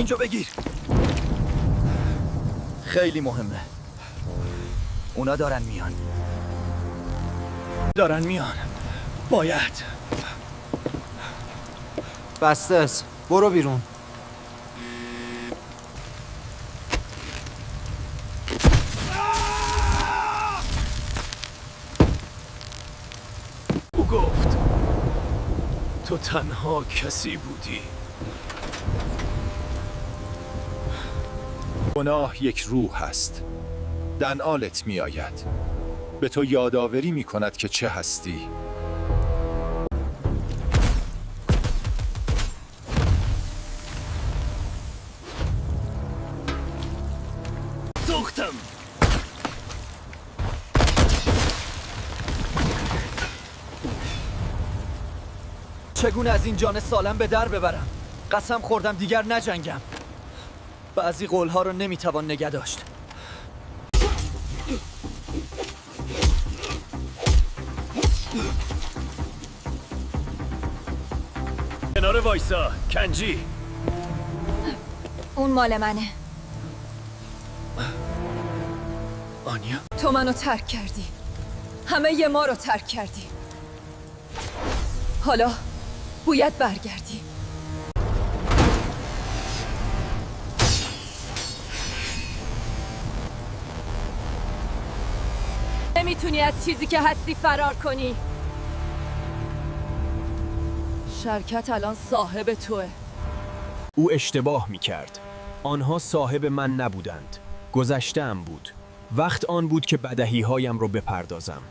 اینجا بگیر. خیلی مهمه. اونا دارن میان. باید. بسته است. برو بیرون. او گفت تو تنها کسی بودی. گناه یک روح است. دنآلت می آید. به تو یادآوری می کند که چه هستی. سوختم. چگونه از این جان سالم به در ببرم؟ قسم خوردم دیگر نجنگم. بعضی قولها رو نمیتوان نگه داشت. کنار وایسا کنجی. اون مال منه. آنیا تو منو ترک کردی. همه ما رو ترک کردی. حالا باید برگردی. نمیتونی از چیزی که هستی فرار کنی. شرکت الان صاحب توه. او اشتباه می کرد. آنها صاحب من نبودند. گذشته‌ام بود. وقت آن بود که بدیهی‌هایم رو بپردازم.